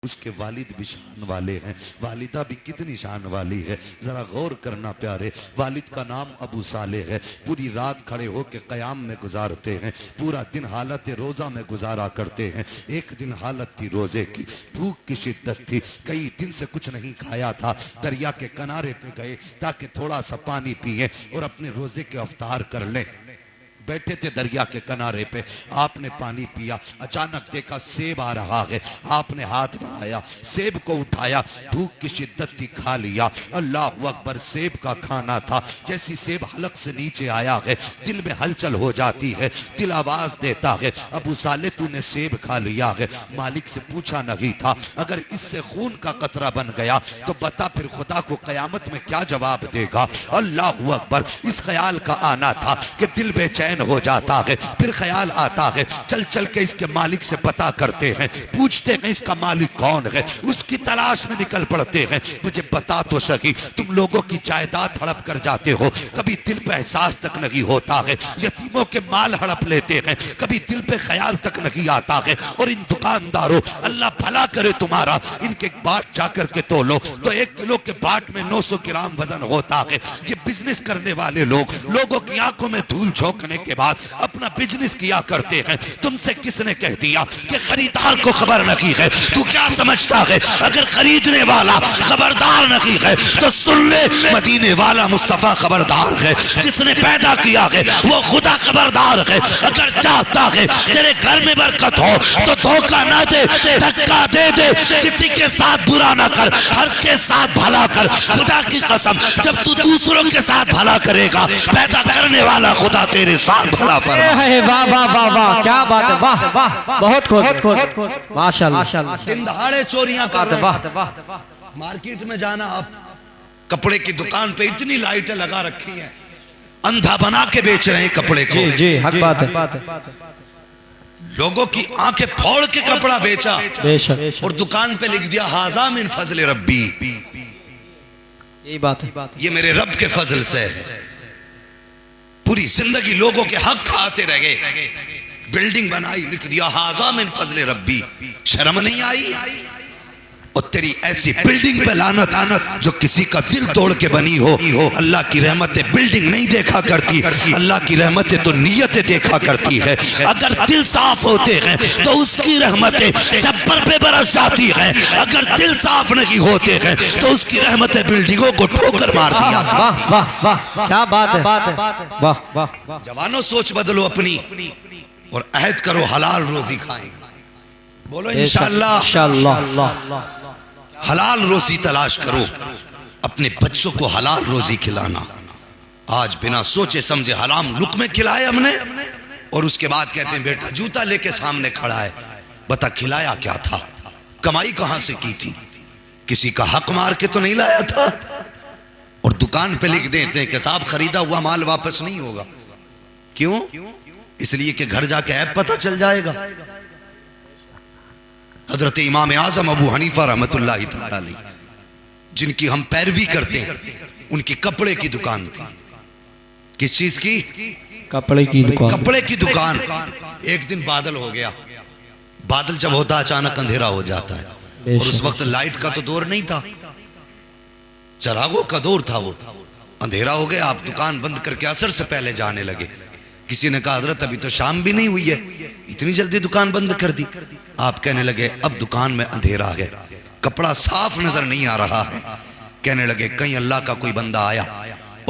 उसके वालिद भी शान वाले हैं, वालिदा भी कितनी शान वाली है। जरा गौर करना प्यारे, वालिद का नाम अबू साले है। पूरी रात खड़े होकर कयाम में गुजारते हैं, पूरा दिन हालत रोजा में गुजारा करते हैं। एक दिन हालत थी रोजे की, भूख की शिद्दत थी, कई दिन से कुछ नहीं खाया था। दरिया के किनारे पे गए ताकि थोड़ा सा पानी पिए और अपने रोजे के अफ्तार कर लें। बैठे थे दरिया के किनारे पे, आपने पानी पिया, अचानक देखा सेब आ रहा है। आपने हाथ बढ़ाया, सेब को उठाया, भूख की शिद्दत थी, खा लिया। अल्लाह अकबर, सेब का खाना था। जैसी सेब हलक से नीचे आया है, दिल में हलचल हो जाती है, दिल आवाज देता है, अबू साले तूने सेब खा लिया है। मालिक से पूछा नहीं था, अगर इससे खून का कतरा बन गया तो बता फिर खुदा को कयामत में क्या जवाब देगा। अल्लाह अकबर, इस ख्याल का आना था कि दिल बेचैन हो जाता है। फिर ख्याल आता है, चल चल के इसके मालिक से पता करते हैं, पूछते हैं इसका मालिक कौन है। उसकी तलाश में निकल पड़ते हैं। मुझे बता तो सही, तुम लोगों की जायदाद हड़प कर जाते हो, कभी दिल पे एहसास तक नहीं होता है। यतीमों के माल हड़प लेते हैं, कभी दिल पे ख्याल तक नहीं आता है। और इन दुकानदारों, अल्लाह भला करे तुम्हारा, इनके बाट जाकर के तोलो तो 1 किलो के बाट में 900 ग्राम वजन होता है। ये बिजनेस करने वाले लोग लोगों की आंखों में धूल झोंकने के बाद अपना बिजनेस किया करते हैं। तुमसे किसने कह दिया कि खरीदार को खबर नहीं है? तू क्या समझता है? अगर खरीदने वाला खबरदार नहीं है तो सुन ले, मदीने वाला मुस्तफा खबरदार है। जिसने पैदा किया है वो खुदा खबरदार है। अगर चाहता है तेरे घर में बरकत हो तो धोखा ना दे, धक्का दे दे, किसी के साथ बुरा ना कर, हर के साथ भला कर। खुदा की कसम, जब तू दूसरों के साथ भला करेगा, पैदा करने वाला खुदा तेरे साथ भला फरमाए। वाह वाह वाह वाह, क्या बात है, वाह वाह, बहुत खूब, माशाल्लाह। दिन दहाड़े चोरियां कर रहे हैं। वाह, मार्केट में जाना, आप कपड़े की दुकान पे इतनी लाइटें लगा रखी हैं, अंधा बना के बेच रहे हैं कपड़े को। जी जी, हक बात है। लोगों की आंखें फोड़ के कपड़ा बेचा बेशक, और दुकान पे लिख दिया हाजा मिन फजल रब्बी, यही बात है, ये मेरे रब के फजल से है। पूरी जिंदगी लोगों के हक खाते रह गए, बिल्डिंग बनाई, लिख दिया हाजा मिन फजल रब्बी। शर्म नहीं आई? और तेरी ऐसी बिल्डिंग पे लानत जो किसी का दिल तोड़ के बनी हो। अल्लाह की रहमतें बिल्डिंग नहीं देखा करती, अल्लाह की रहमतें तो नियतें देखा करती है। अगर दिल साफ होते हैं तो उसकी रहमतें छप्पर पे बरस जाती हैं। अगर दिल साफ नहीं होते हैं तो उसकी रहमतें बिल्डिंगों को ठोकर मार दिया। वाह वाह वाह, क्या बात है, वाह वाह। जवानों, सोच बदलो अपनी और अहद करो हलाल रोजी खाएंगे। बोलो इंशाअल्लाह। इंशाअल्लाह। हलाल रोजी तलाश करो, अपने बच्चों को हलाल रोजी खिलाना। आज बिना सोचे समझे हराम लुक़्मे खिलाए हमने, और उसके बाद कहते हैं बेटा जूता लेके सामने खड़ा है, बता खिलाया क्या था? कमाई कहां से की थी? किसी का हक मार के तो नहीं लाया था। और दुकान पे लिख देते हैं कि साहब खरीदा हुआ माल वापस नहीं होगा। क्यों? इसलिए कि घर जाके ऐप पता चल जाएगा। हजरत इमाम आजम अबू हनीफा रहमतुल्लाहि तआला अलैह, जिनकी हम पैरवी करते हैं, उनकी कपड़े की दुकान थी। किस चीज की? कपड़े की दुकान। कपड़े की दुकान। एक दिन बादल हो गया, बादल जब होता अचानक अंधेरा हो जाता है, और उस वक्त लाइट का तो दौर नहीं था, चरागों का दौर था। वो अंधेरा हो गया, आप दुकान बंद करके असर से पहले जाने लगे। किसी ने कहा हजरत अभी तो शाम भी नहीं हुई है, इतनी जल्दी दुकान बंद कर दी? आप कहने लगे अब दुकान में अंधेरा है, कपड़ा साफ नजर नहीं आ रहा है। कहने लगे कहीं अल्लाह का कोई बंदा आया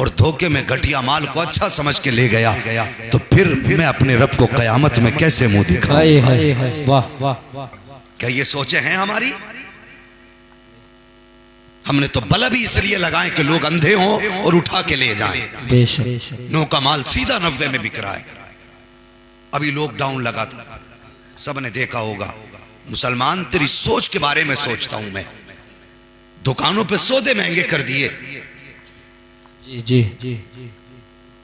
और धोखे में घटिया माल को अच्छा समझ के ले गया, तो फिर मैं अपने रब को कयामत में कैसे मुंह दिखाऊं? वाह वाह। क्या ये सोचे हैं हमारी? हमने तो बल्ब ही इसलिए लगाए कि लोग अंधे हों और उठा के ले जाएं। बेशक। नो का माल सीधा 90 में बिक रहा है। अभी लॉकडाउन लगा था, सबने देखा होगा। मुसलमान तेरी सोच के बारे में सोचता हूं मैं। दुकानों पे सौदे महंगे कर दिए, जी जी जी।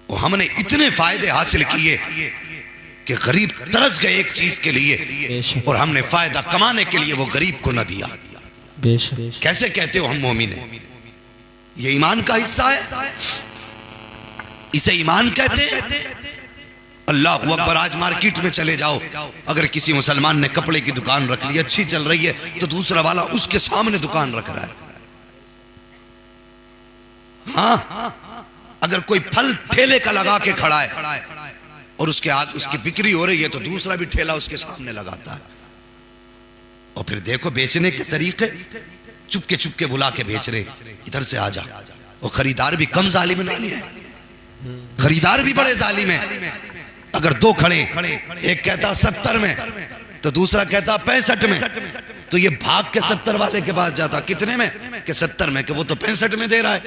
और हमने इतने फायदे हासिल किए कि गरीब तरस गए एक चीज के लिए, और हमने फायदा कमाने के लिए वो गरीब को न दिया। बेशक। कैसे कहते हो हम मोमिन हैं? ये ईमान का हिस्सा है, इसे ईमान कहते हैं। अल्लाह अकबर, आज मार्केट में चले जाओ, अगर किसी मुसलमान ने कपड़े की दुकान रख ली, अच्छी चल रही है, तो दूसरा वाला उसके सामने दुकान रख रहा है। हाँ, अगर कोई फल ठेले का लगा के खड़ा है और उसके आगे उसकी बिक्री हो रही है, तो दूसरा भी ठेला उसके सामने लगाता है। और फिर देखो बेचने के तरीके, चुपके चुपके बुला के बेच रहे, इधर से आ जा। और खरीदार भी कम जालिम नहीं है, खरीदार भी बड़े जालिम है। अगर दो खड़े, एक कहता 70 में तो दूसरा कहता 65 में, तो ये भाग के 70 वाले के पास जाता, कितने में? कि 70 में, कि वो तो 65 में दे रहा है,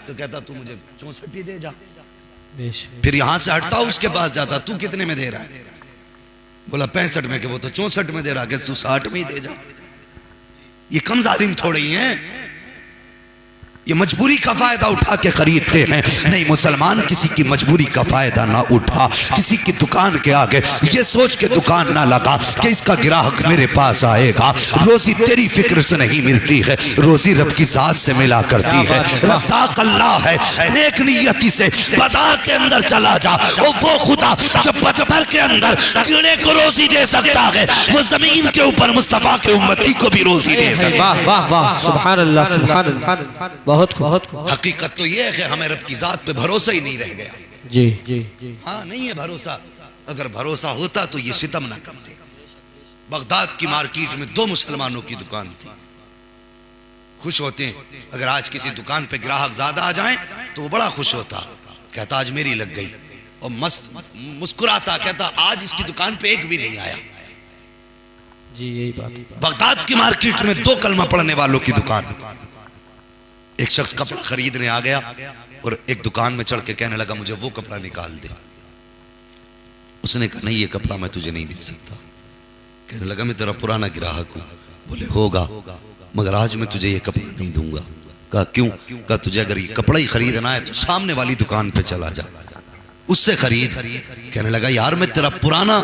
तो कहता तू मुझे 64 ही दे जा। फिर यहां से हटता उसके पास जाता, तू कितने में दे रहा है? बोला 65 में, कि वो तो 64 में दे रहा है, कि तू 60 में ही दे जा। ये कम जालिम थोड़े ही हैं, ये मजबूरी का फायदा उठा के खरीदते हैं। नहीं, मुसलमान किसी की मजबूरी का फायदा ना उठा, किसी की दुकान के आगे ये सोच के दुकान ना लगा कि इसका ग्राहक मेरे पास आएगा। रोजी तेरी फिक्र से नहीं मिलती है, रोजी रब की जात से मिला करती है। रज़ाक अल्लाह है, नेक नियति से बाजार के अंदर चला जा, और वो खुदा जो पत्थर के अंदर कीड़े को रोजी दे सकता है, वो जमीन के ऊपर मुस्तफा के उम्मती को भी रोजी दे सकता है। वाह वाह वाह, सुभान अल्लाह, सुभान अल्लाह। बहुत हकीकत तो ये है कि हमें रब की जात पे भरोसा ही नहीं रह गया। जी जी, हाँ, नहीं है भरोसा। अगर भरोसा होता तो ये सितम ना करते। बगदाद की मार्केट में 2 मुसलमानों की दुकान थी, खुश होते हैं अगर आज किसी दुकान पे ग्राहक ज्यादा आ जाए तो वो बड़ा खुश होता, कहता आज मेरी लग गई, और मस्त मुस्कुराता, कहता आज इसकी दुकान पे एक भी नहीं आया। जी, यही बात। बगदाद की मार्केट में 2 कलमा पढ़ने वालों की दुकान, एक शख्स कपड़ा खरीदने आ गया और एक दुकान में चढ़ के कहने लगा मुझे वो कपड़ा निकाल दे। उसने कहा नहीं, ये कपड़ा मैं तुझे नहीं दे सकता। कहने लगा मैं तेरा पुराना ग्राहक हूं। बोले होगा, मगर आज मैं तुझे ये कपड़ा नहीं दूंगा। कहा क्यों? कहा तुझे अगर ये कपड़ा ही खरीदना है तो सामने वाली दुकान पे चला जा, उससे खरीद। कहने लगा यार मैं तेरा पुराना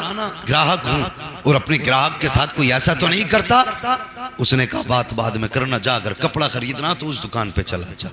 ग्राहक हूं और अपने ग्राहक के साथ कोई ऐसा तो नहीं करता। उसने कहा बात बाद में करना, जा अगर कपड़ा खरीदना तो उस दुकान पे चला जा।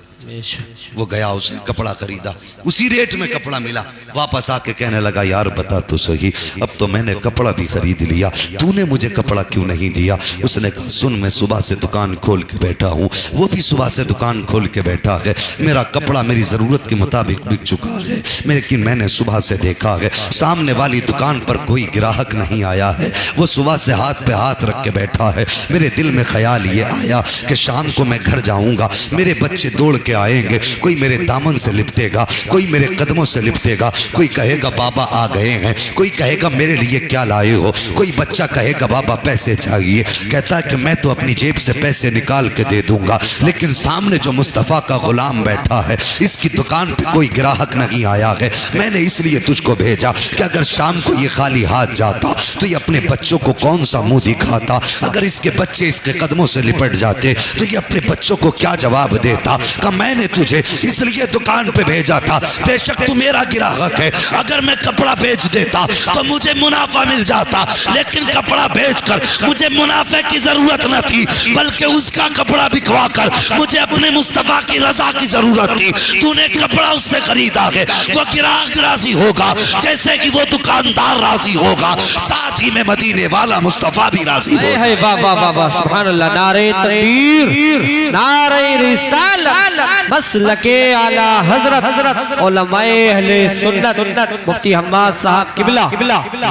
वो गया, उसने कपड़ा खरीदा, उसी रेट में कपड़ा मिला। वापस आके कहने लगा यार बता तो सही, अब तो मैंने कपड़ा भी खरीद लिया, तूने मुझे कपड़ा क्यों नहीं दिया? उसने कहा सुन, मैं सुबह से दुकान खोल के बैठा हूँ, वो भी सुबह से दुकान खोल के बैठा है, मेरा कपड़ा मेरी जरूरत के मुताबिक बिक चुका है, लेकिन मैंने सुबह से देखा है सामने वाली दुकान पर कोई ग्राहक नहीं आया है, वो सुबह से हाथ पे हाथ रख के बैठा है। मेरे दिल में ख्याल ये आया कि शाम को मैं घर जाऊंगा, मेरे बच्चे दौड़ के आएंगे, कोई मेरे दामन से लिपटेगा, कोई मेरे कदमों से लिपटेगा, कोई कहेगा बाबा आ गए हैं, कोई कहेगा मेरे लिए क्या लाए हो, कोई बच्चा कहेगा बाबा पैसे चाहिए। कहता है कि मैं तो अपनी जेब से पैसे निकाल के दे दूंगा, लेकिन सामने जो मुस्तफ़ा का गुलाम बैठा है इसकी दुकान पे कोई ग्राहक नहीं आया है, मैंने इसलिए तुझको भेजा कि अगर शाम को ये खाली हाथ जाता तो ये अपने बच्चों को कौन सा मुंह दिखाता, अगर इसके बच्चे इसके कदमों से लिपट जाते तो ये अपने बच्चों को क्या जवाब देता। कि मैंने तुझे इसलिए दुकान पे भेजा था, बेशक तू मेरा ग्राहक है, अगर मैं कपड़ा बेच देता तो मुझे मुनाफा मिल जाता, लेकिन कपड़ा बेचकर मुझे मुनाफे की जरूरत न थी, बल्कि उसका कपड़ा बिकवा कर मुझे अपने मुस्तफा की रजा की जरूरत थी। तूने कपड़ा उससे खरीदा है, वो ग्राहक राजी होगा जैसे कि वो दुकानदार राजी होगा, साथ ही में मदीने वाला मुस्तफा भी राजी होगा। वाह वाह वाह वाह, सुभान अल्लाह। नारे तकबीर, नारे रिसालत, मसलके आला हजरत, उलमाए अहले सुन्नत, मुफ्ती हम्माद साहब किबला,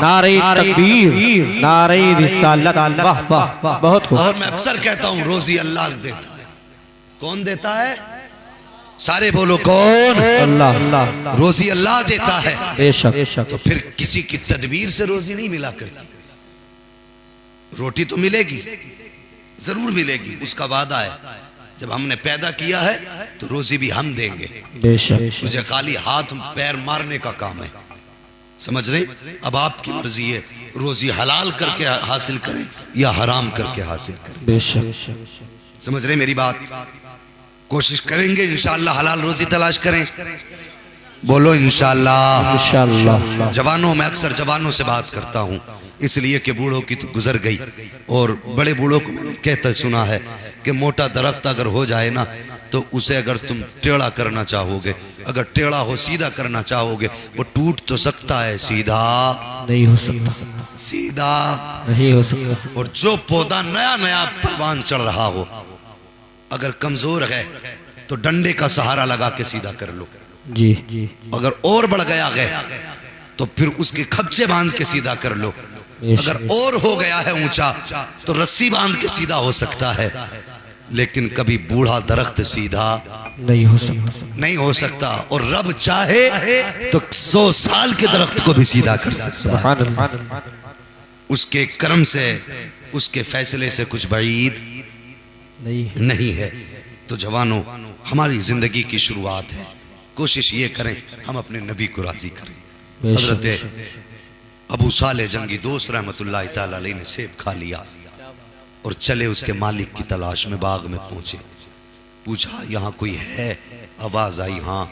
नारे तकबीर, नारे रिसालत। वाह वाह, बहुत खूब। और मैं अक्सर कहता हूँ रोजी अल्लाह देता है। कौन देता है? सारे बोलो कौन? अल्लाह। रोजी अल्लाह देता है, बेशक। तो फिर किसी की तदबीर से रोजी नहीं मिला करती। रोटी तो मिलेगी, जरूर मिलेगी, उसका वादा है। जब हमने पैदा किया है तो रोजी भी हम देंगे, बेशक। तुझे खाली हाथ पैर मारने का काम है, समझ रहे? अब आपकी मर्जी है, रोजी हलाल करके हासिल करें या हराम करके हासिल करें, बेशक। समझ रहे मेरी बात? कोशिश करेंगे इंशाअल्लाह हलाल रोजी तलाश करें। बोलो इंशाअल्लाह। इंशाअल्लाह। जवानों, मैं अक्सर जवानों से बात करता हूँ, इसलिए कि बूढ़ों की तो गुजर गई, और बड़े बूढ़ों को मैंने कहते सुना है कि मोटा दरख्त अगर हो जाए ना तो उसे अगर तुम टेढ़ा करना चाहोगे, अगर टेढ़ा हो सीधा करना चाहोगे, वो टूट तो सकता है, सीधा नहीं हो सकता, सीधा नहीं हो सकता। और जो पौधा नया नया परवान चढ़ रहा हो, अगर कमजोर है तो डंडे का सहारा लगा के सीधा कर लो। जी, अगर और बढ़ गया है तो फिर उसके खबचे बांध के सीधा कर लो। अगर और हो गया है ऊंचा तो रस्सी बांध के सीधा हो सकता है, लेकिन कभी बूढ़ा दरख्त सीधा नहीं हो सकता, नहीं हो सकता। और रब चाहे तो 100 साल के दरख्त को भी सीधा कर सकता है। उसके कर्म से, उसके फैसले से कुछ बईद नहीं है। तो जवानों, हमारी जिंदगी की शुरुआत है, कोशिश ये करें हम अपने नबी को राजी करें। हजरत अबू साले जंगी दोस्त रहमतुल्लाह तआला अलैह ने सेब खा लिया और चले उसके मालिक की तलाश में। बाग में पहुंचे, पूछा यहाँ कोई है? आवाज आई हाँ।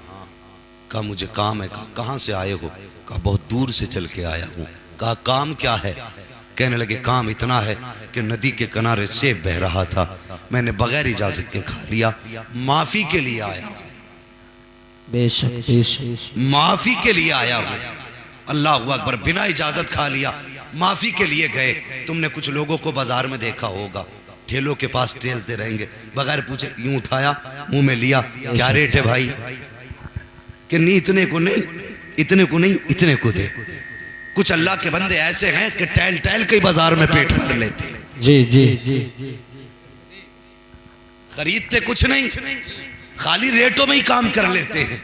कहा मुझे काम है। कहा कहाँ से आए हो? कहा बहुत दूर से चल के आया हूँ। कहा काम क्या है? कहने लगे काम इतना है कि नदी के किनारे सेब बह रहा था, मैंने बगैर इजाजत के खा लिया, माफी के लिए आया हूँ, बेशक बेशक माफी के लिए आया हूँ। अल्लाह अकबर, बिना इजाजत खा लिया, माफी के लिए गए। तुमने कुछ लोगों को बाजार में देखा होगा, ठेलों के पास टेलते रहेंगे, बगैर पूछे यूं उठाया, मुंह में लिया, क्या रेट है भाई? कि नहीं इतने को नहीं, इतने को नहीं, इतने को दे। कुछ अल्लाह के बंदे ऐसे हैं कि टहल टहल के बाजार में पेट भर लेते, जी जी जी, खरीदते कुछ नहीं, खाली रेटों में ही काम कर लेते हैं।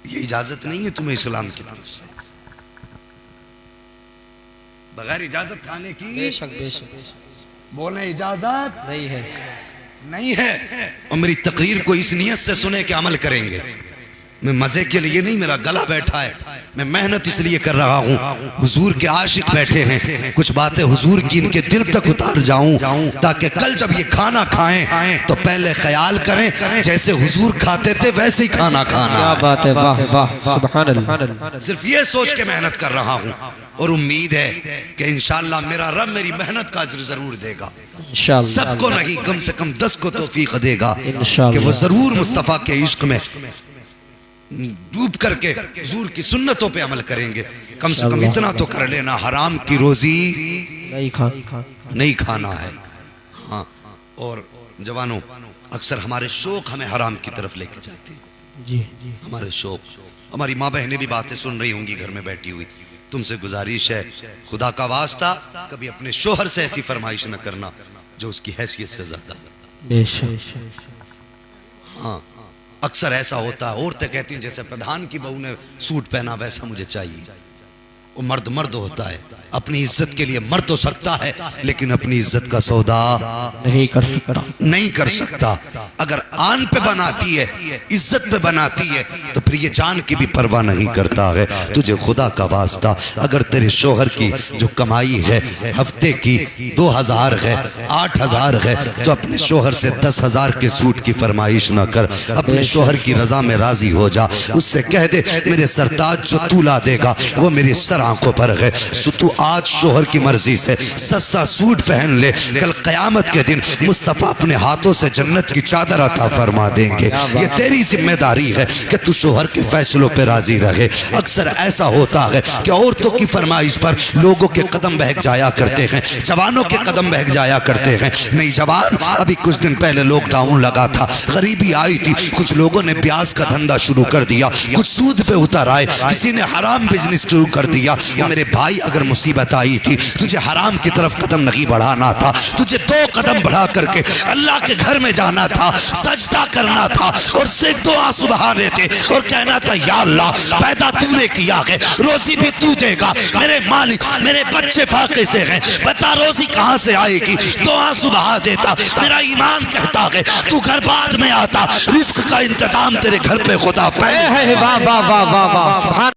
ये इजाजत नहीं है तुम्हें इस्लाम की तरफ से, बगैर इजाजत खाने की। बेशक बेशक बोले इजाजत नहीं है, नहीं है। और मेरी तकरीर को इस नियत से सुने कि अमल करेंगे। मैं मजे के लिए नहीं, मेरा गला बैठा है, मैं मेहनत इसलिए कर रहा हूँ। हुजूर के आशिक बैठे हैं, कुछ बातें हुजूर की इनके दिल तक उतार जाऊं, ताकि कल जब ये खाना खाएं तो पहले ख्याल करें जैसे हुजूर खाते थे वैसे ही खाना खाना। क्या बात है, वाह वाह, सुभान अल्लाह। सिर्फ ये सोच के मेहनत कर रहा हूँ और उम्मीद है कि इंशाअल्लाह मेरा रब मेरी मेहनत का अज्र जरूर देगा। इंशाअल्लाह, सबको नहीं, कम से कम 10 को तौफीक देगा इंशाअल्लाह। कि वो जरूर मुस्तफा के इश्क में डूब करके हुजूर की सुन्नतों पे अमल करेंगे। कम से कम इतना तो कर लेना, हराम की रोजी नहीं खाना है। हाँ, और जवानों, अक्सर हमारे शौक हमें हराम की तरफ लेके जाते हैं। जी, हमारे शौक, हमारी माँ बहनें भी बातें सुन रही होंगी घर में बैठी हुई, तुमसे गुजारिश है खुदा का वास्ता कभी अपने शोहर से ऐसी फरमाइश न करना जो उसकी हैसियत से ज्यादा। बेशक। हाँ, अक्सर ऐसा होता है, औरतें कहती हैं जैसे प्रधान की बहू ने सूट पहना वैसा मुझे चाहिए। वो मर्द मर्द होता है, अपनी इज्जत के लिए मर तो सकता है लेकिन अपनी इज्जत का सौदा नहीं कर सकता, नहीं कर सकता। अगर आन पे बनाती है, इज्जत पे बनाती है, तो फिर ये जान की भी परवाह नहीं करता है। तुझे खुदा का वास्ता, अगर तेरे शोहर की जो कमाई है हफ्ते की 2000 है, 8000 है, तो अपने शोहर से 10,000 के सूट की फरमाइश ना कर, अपने शोहर की रजा में राजी हो जा। उससे कह दे मेरे सरताज जो तू ला देगा वो मेरी सर आंखों पर है, तू आज शोहर की मर्जी से सस्ता सूट पहन ले, कल कयामत के दिन मुस्तफा अपने हाथों से जन्नत की चादर अता फरमा देंगे। ये तेरी जिम्मेदारी है कि तू शोहर के फैसलों पे राजी रहे। अक्सर ऐसा होता है कि औरतों की फरमाइश पर लोगों के कदम बहक जाया करते हैं, जवानों के कदम बहक जाया करते हैं। नहीं जवान, अभी कुछ दिन पहले लॉकडाउन लगा था, गरीबी आई थी, कुछ लोगों ने प्याज का धंधा शुरू कर दिया, कुछ सूद पे उतर आए, किसी ने हराम बिजनेस शुरू कर दिया। मेरे भाई, अगर मुसीबत आई थी, तुझे हराम की तरफ कदम नहीं बढ़ाना था, तुझे 2 कदम बढ़ा करके अल्लाह के घर में जाना था, सजदा करना था और सिर्फ दुआ सुबहाने थे और कहना था या अल्लाह पैदा तूने किया है, रोजी भी तू देगा, मेरे मालिक मेरे बच्चे फाके से हैं, बता रोजी कहां से आएगी, दुआ सुबहा देता। मेरा ईमान कहता है तू घर बाद में आता, रिस्क का इंतजाम तेरे घर पे खुदा पे। वाह वाह वाह वाह वाह, सुभान